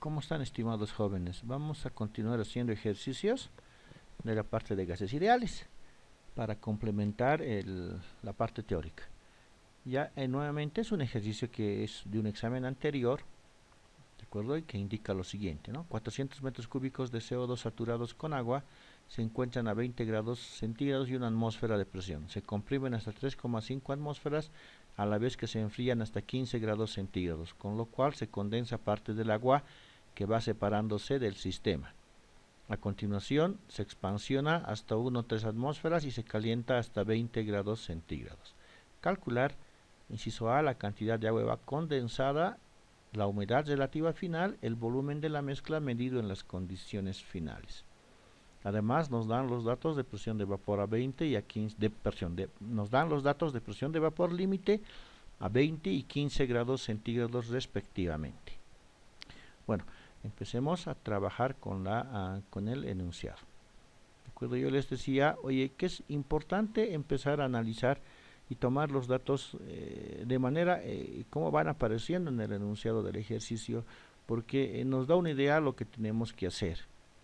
¿Cómo están, estimados jóvenes? Vamos a continuar haciendo ejercicios de la parte de gases ideales para complementar la parte teórica. Ya nuevamente es un ejercicio que es de un examen anterior, ¿de acuerdo? Y que indica lo siguiente, ¿no? 400 metros cúbicos de CO2 saturados con agua se encuentran a 20 grados centígrados y una atmósfera de presión. Se comprimen hasta 3,5 atmósferas a la vez que se enfrían hasta 15 grados centígrados, con lo cual se condensa parte del agua que va separándose del sistema. A continuación se expansiona hasta 1,3 atmósferas y se calienta hasta 20 grados centígrados. Calcular, inciso A, la cantidad de agua condensada, la humedad relativa final, el volumen de la mezcla medido en las condiciones finales. Además nos dan los datos de presión de vapor a 20 y a 15 nos dan los datos de presión de vapor límite a 20 y 15 grados centígrados respectivamente. Bueno, empecemos a trabajar con el enunciado. ¿De acuerdo? Yo les decía, oye, que es importante empezar a analizar y tomar los datos de manera cómo van apareciendo en el enunciado del ejercicio, porque nos da una idea de lo que tenemos que hacer.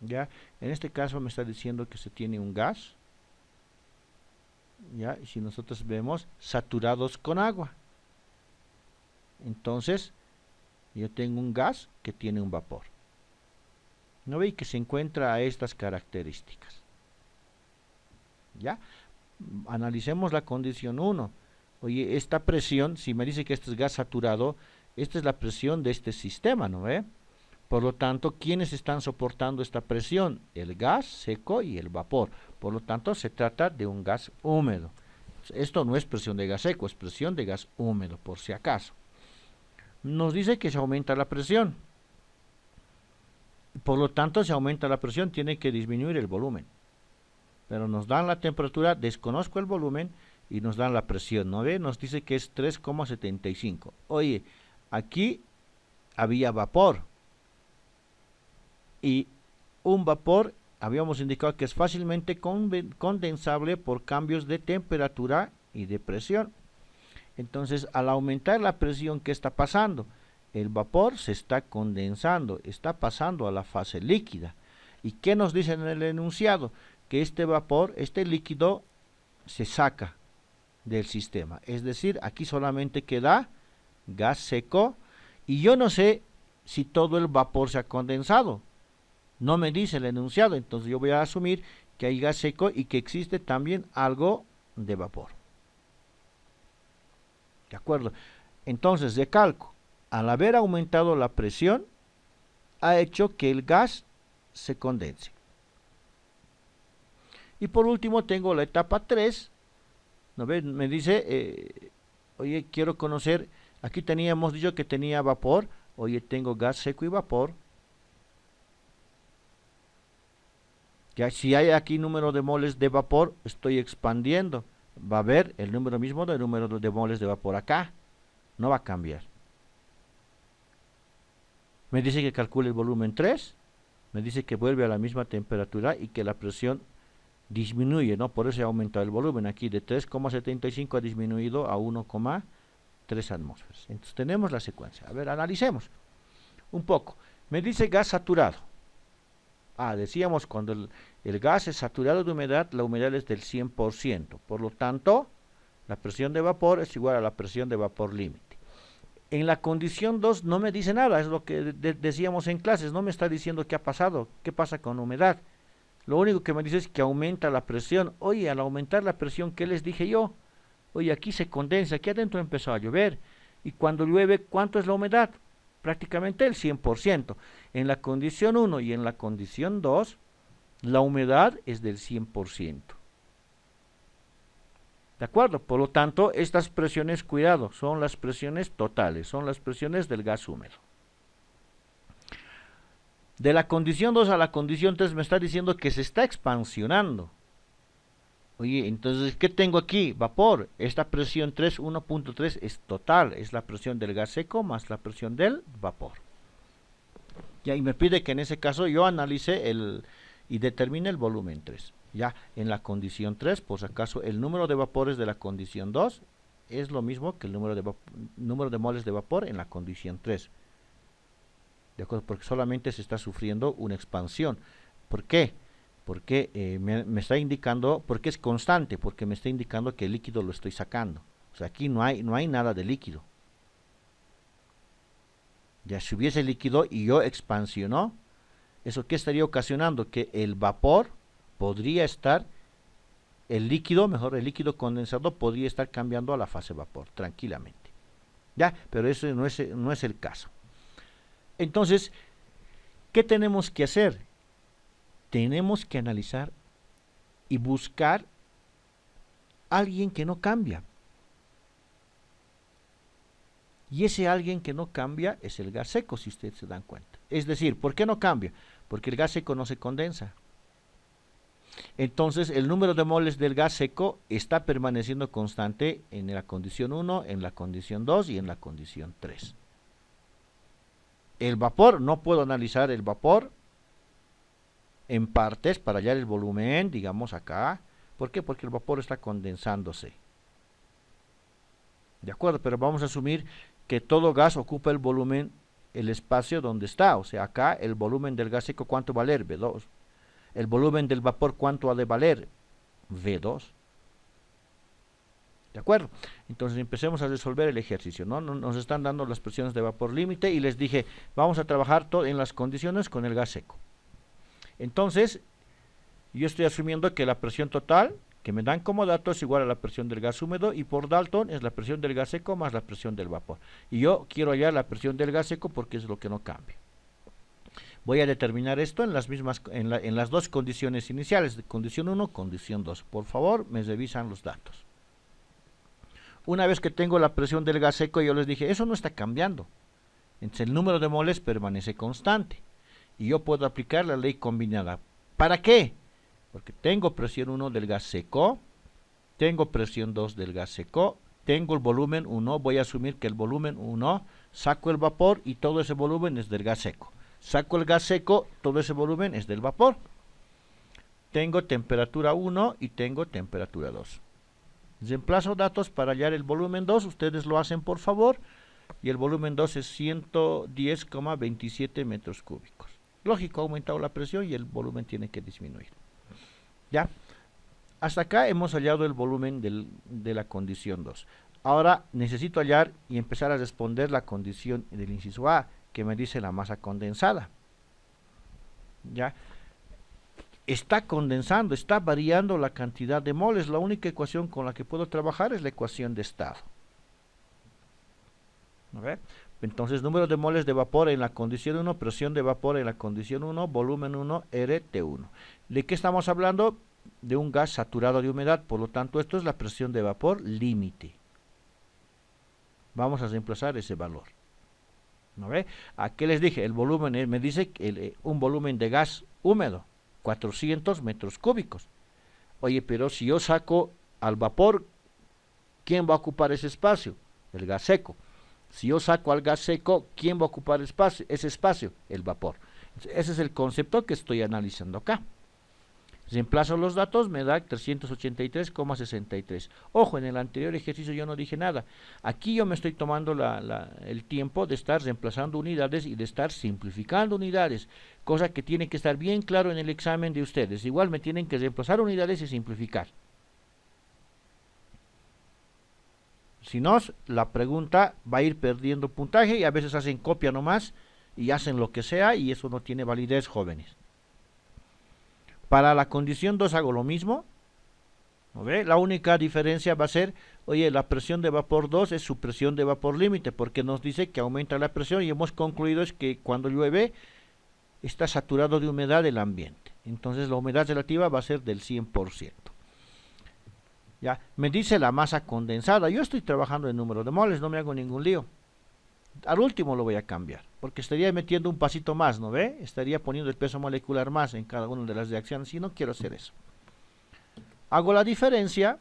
¿Ya? En este caso me está diciendo que se tiene un gas, ¿ya? Y si nosotros vemos saturados con agua, entonces yo tengo un gas que tiene un vapor. ¿No veis que se encuentra a estas características? ¿Ya? Analicemos la condición 1. Oye, esta presión, si me dice que este es gas saturado, esta es la presión de este sistema, ¿no ve? Por lo tanto, ¿quiénes están soportando esta presión? El gas seco y el vapor. Por lo tanto, se trata de un gas húmedo. Esto no es presión de gas seco, es presión de gas húmedo, por si acaso. Nos dice que se aumenta la presión. Por lo tanto, si aumenta la presión, tiene que disminuir el volumen. Pero nos dan la temperatura, desconozco el volumen, y nos dan la presión, ¿no ve? Nos dice que es 3,75. Oye, aquí había vapor. Y un vapor, habíamos indicado que es fácilmente condensable por cambios de temperatura y de presión. Entonces, al aumentar la presión, ¿qué está pasando? El vapor se está condensando, está pasando a la fase líquida. ¿Y qué nos dice en el enunciado? Que este vapor, este líquido, se saca del sistema. Es decir, aquí solamente queda gas seco y yo no sé si todo el vapor se ha condensado. No me dice el enunciado, entonces yo voy a asumir que hay gas seco y que existe también algo de vapor. ¿De acuerdo? Entonces, recalco, al haber aumentado la presión, ha hecho que el gas se condense. Y por último tengo la etapa 3, ¿no ven? Me dice, oye, quiero conocer, aquí teníamos dicho que tenía vapor, oye, tengo gas seco y vapor. Ya, si hay aquí número de moles de vapor, estoy expandiendo. Va a haber el número mismo del número de moles de vapor acá. No va a cambiar. Me dice que calcule el volumen 3. Me dice que vuelve a la misma temperatura y que la presión disminuye, ¿no? Por eso ha aumentado el volumen. Aquí de 3,75 ha disminuido a 1,3 atmósferas. Entonces tenemos la secuencia. A ver, analicemos un poco. Me dice gas saturado. Decíamos cuando el gas es saturado de humedad, la humedad es del 100%. Por lo tanto, la presión de vapor es igual a la presión de vapor límite. En la condición 2 no me dice nada, es lo que decíamos en clases, no me está diciendo qué ha pasado, qué pasa con humedad. Lo único que me dice es que aumenta la presión. Oye, al aumentar la presión, ¿qué les dije yo? Oye, aquí se condensa, aquí adentro empezó a llover. Y cuando llueve, ¿cuánto es la humedad? Prácticamente el 100%. En la condición 1 y en la condición 2, la humedad es del 100%. ¿De acuerdo? Por lo tanto, estas presiones, cuidado, son las presiones totales, son las presiones del gas húmedo. De la condición 2 a la condición 3 me está diciendo que se está expansionando. Oye, entonces, ¿qué tengo aquí? Vapor. Esta presión 3, 1.3 es total, es la presión del gas seco más la presión del vapor. Ya, y me pide que en ese caso yo analice y determine el volumen 3. Ya, en la condición 3, por si acaso, el número de vapores de la condición 2 es lo mismo que el número de moles de vapor en la condición 3. ¿de acuerdo? Porque solamente se está sufriendo una expansión. ¿Por qué? Porque me está indicando, porque es constante, porque me está indicando que el líquido lo estoy sacando. O sea, aquí no hay nada de líquido. Ya si hubiese líquido y yo expansionó, ¿eso qué estaría ocasionando? Que el vapor podría estar, el líquido condensado podría estar cambiando a la fase vapor, tranquilamente. Ya, pero eso no es el caso. Entonces, ¿qué tenemos que hacer? Tenemos que analizar y buscar a alguien que no cambia. Y ese alguien que no cambia es el gas seco, si ustedes se dan cuenta. Es decir, ¿por qué no cambia? Porque el gas seco no se condensa. Entonces, el número de moles del gas seco está permaneciendo constante en la condición 1, en la condición 2 y en la condición 3. El vapor, no puedo analizar el vapor en partes para hallar el volumen, digamos acá. ¿Por qué? Porque el vapor está condensándose. ¿De acuerdo? Pero vamos a asumir que todo gas ocupa el volumen, el espacio donde está. O sea, acá el volumen del gas seco, ¿cuánto va a valer? V2. El volumen del vapor, ¿cuánto ha de valer? V2. ¿De acuerdo? Entonces empecemos a resolver el ejercicio, ¿no? Nos están dando las presiones de vapor límite y les dije, vamos a trabajar en las condiciones con el gas seco. Entonces, yo estoy asumiendo que la presión total que me dan como dato es igual a la presión del gas húmedo y por Dalton es la presión del gas seco más la presión del vapor. Y yo quiero hallar la presión del gas seco porque es lo que no cambia. Voy a determinar esto en las dos condiciones iniciales, de condición 1, condición 2. Por favor, me revisan los datos. Una vez que tengo la presión del gas seco, yo les dije, eso no está cambiando. Entonces el número de moles permanece constante. Y yo puedo aplicar la ley combinada. ¿Para qué? Porque tengo presión 1 del gas seco, tengo presión 2 del gas seco, tengo el volumen 1, voy a asumir que el volumen 1, saco el vapor y todo ese volumen es del gas seco. Saco el gas seco, todo ese volumen es del vapor. Tengo temperatura 1 y tengo temperatura 2. Reemplazo datos para hallar el volumen 2, ustedes lo hacen por favor, y el volumen 2 es 110,27 metros cúbicos. Lógico, ha aumentado la presión y el volumen tiene que disminuir. ¿Ya? Hasta acá hemos hallado el volumen de la condición 2. Ahora necesito hallar y empezar a responder la condición del inciso A, que me dice la masa condensada. ¿Ya? Está condensando, está variando la cantidad de moles. La única ecuación con la que puedo trabajar es la ecuación de estado. ¿Okay? Entonces, número de moles de vapor en la condición 1, presión de vapor en la condición 1, volumen 1, RT1. ¿De qué estamos hablando? De un gas saturado de humedad, por lo tanto, esto es la presión de vapor límite. Vamos a reemplazar ese valor. ¿No ve? ¿A qué les dije? El volumen, me dice un volumen de gas húmedo, 400 metros cúbicos. Oye, pero si yo saco al vapor, ¿quién va a ocupar ese espacio? El gas seco. Si yo saco al gas seco, ¿quién va a ocupar ese espacio? El vapor. Ese es el concepto que estoy analizando acá. Reemplazo los datos, me da 383,63. Ojo, en el anterior ejercicio yo no dije nada. Aquí yo me estoy tomando el tiempo de estar reemplazando unidades y de estar simplificando unidades, cosa que tiene que estar bien claro en el examen de ustedes. Igual me tienen que reemplazar unidades y simplificar. Si no, la pregunta va a ir perdiendo puntaje y a veces hacen copia nomás y hacen lo que sea y eso no tiene validez, jóvenes. Para la condición 2 hago lo mismo. ¿No ve? La única diferencia va a ser, oye, la presión de vapor 2 es su presión de vapor límite, porque nos dice que aumenta la presión y hemos concluido es que cuando llueve está saturado de humedad el ambiente. Entonces la humedad relativa va a ser del 100%. Ya, me dice la masa condensada. Yo estoy trabajando en número de moles, no me hago ningún lío. Al último lo voy a cambiar, porque estaría metiendo un pasito más, ¿no ve? Estaría poniendo el peso molecular más en cada una de las reacciones y no quiero hacer eso. Hago la diferencia,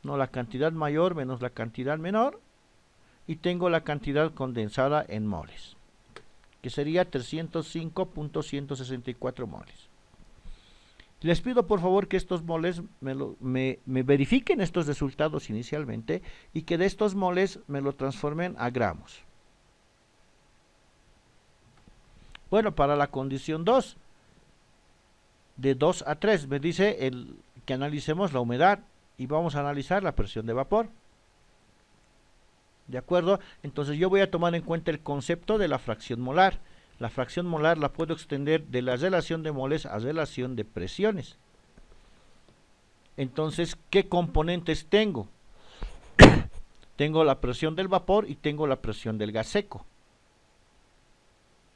no, la cantidad mayor menos la cantidad menor, y tengo la cantidad condensada en moles, que sería 305.164 moles. Les pido por favor que estos moles me verifiquen estos resultados inicialmente y que de estos moles me lo transformen a gramos. Bueno, para la condición 2, de 2 a 3, me dice que analicemos la humedad y vamos a analizar la presión de vapor. ¿De acuerdo? Entonces yo voy a tomar en cuenta el concepto de la fracción molar. La fracción molar la puedo extender de la relación de moles a relación de presiones. Entonces, ¿qué componentes tengo? Tengo la presión del vapor y tengo la presión del gas seco.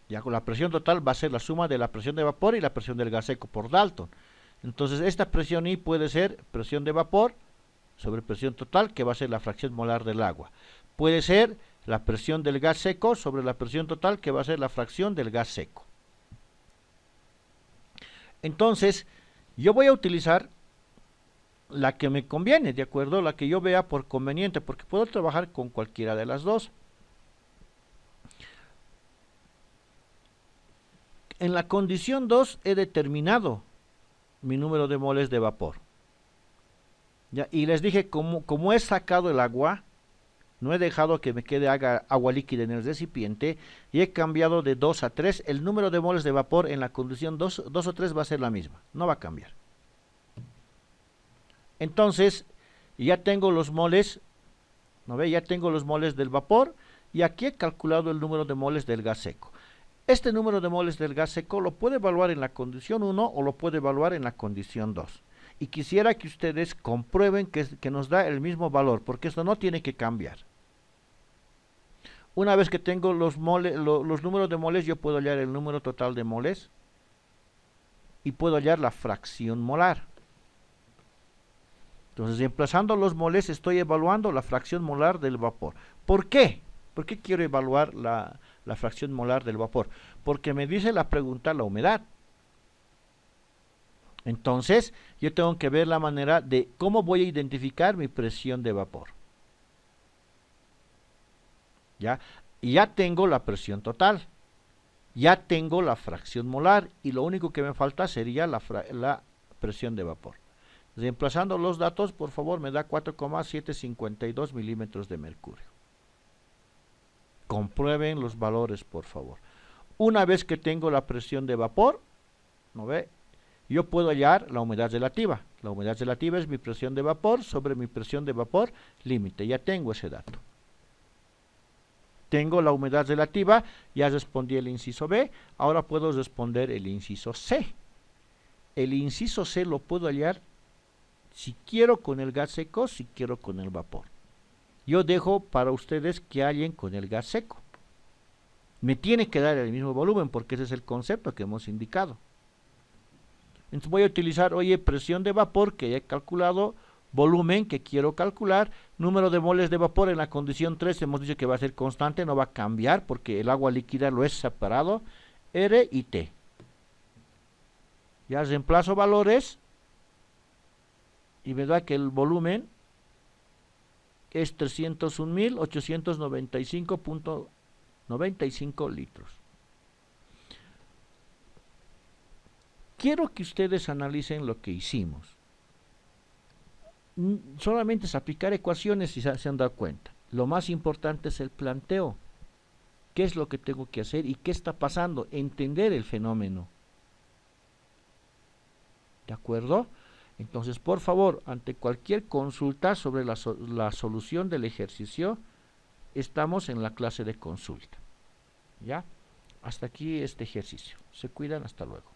Ya con la presión total va a ser la suma de la presión de vapor y la presión del gas seco por Dalton. Entonces, esta presión I puede ser presión de vapor sobre presión total, que va a ser la fracción molar del agua. Puede ser la presión del gas seco sobre la presión total, que va a ser la fracción del gas seco. Entonces, yo voy a utilizar la que me conviene, ¿de acuerdo? La que yo vea por conveniente, porque puedo trabajar con cualquiera de las dos. En la condición 2 he determinado mi número de moles de vapor. ¿Ya? Y les dije, como he sacado el agua, no he dejado que me quede agua líquida en el recipiente, y he cambiado de 2 a 3, el número de moles de vapor en la condición 2 o 3 va a ser la misma, no va a cambiar. Entonces, ya tengo los moles, ¿no ve? Ya tengo los moles del vapor, y aquí he calculado el número de moles del gas seco. Este número de moles del gas seco lo puede evaluar en la condición 1 o lo puede evaluar en la condición 2. Y quisiera que ustedes comprueben que nos da el mismo valor, porque esto no tiene que cambiar. Una vez que tengo los números de moles, yo puedo hallar el número total de moles y puedo hallar la fracción molar. Entonces, reemplazando los moles, estoy evaluando la fracción molar del vapor. ¿Por qué? ¿Por qué quiero evaluar la fracción molar del vapor? Porque me dice la pregunta la humedad. Entonces, yo tengo que ver la manera de cómo voy a identificar mi presión de vapor. ¿Ya? Y ya tengo la presión total. Ya tengo la fracción molar. Y lo único que me falta sería la presión de vapor. Reemplazando los datos, por favor, me da 4,752 milímetros de mercurio. Comprueben los valores, por favor. Una vez que tengo la presión de vapor, ¿no ve? Yo puedo hallar la humedad relativa. La humedad relativa es mi presión de vapor sobre mi presión de vapor límite. Ya tengo ese dato. Tengo la humedad relativa, ya respondí el inciso B, ahora puedo responder el inciso C. El inciso C lo puedo hallar si quiero con el gas seco, si quiero con el vapor. Yo dejo para ustedes que hallen con el gas seco. Me tiene que dar el mismo volumen porque ese es el concepto que hemos indicado. Entonces voy a utilizar, presión de vapor que ya he calculado, volumen que quiero calcular, número de moles de vapor en la condición 3 hemos dicho que va a ser constante, no va a cambiar porque el agua líquida lo es separado, R y T. Ya reemplazo valores y me da que el volumen es 301.895.95 litros. Quiero que ustedes analicen lo que hicimos. Solamente es aplicar ecuaciones si se han dado cuenta. Lo más importante es el planteo. ¿Qué es lo que tengo que hacer y qué está pasando? Entender el fenómeno. ¿De acuerdo? Entonces, por favor, ante cualquier consulta sobre la solución del ejercicio, estamos en la clase de consulta. ¿Ya? Hasta aquí este ejercicio. Se cuidan, hasta luego.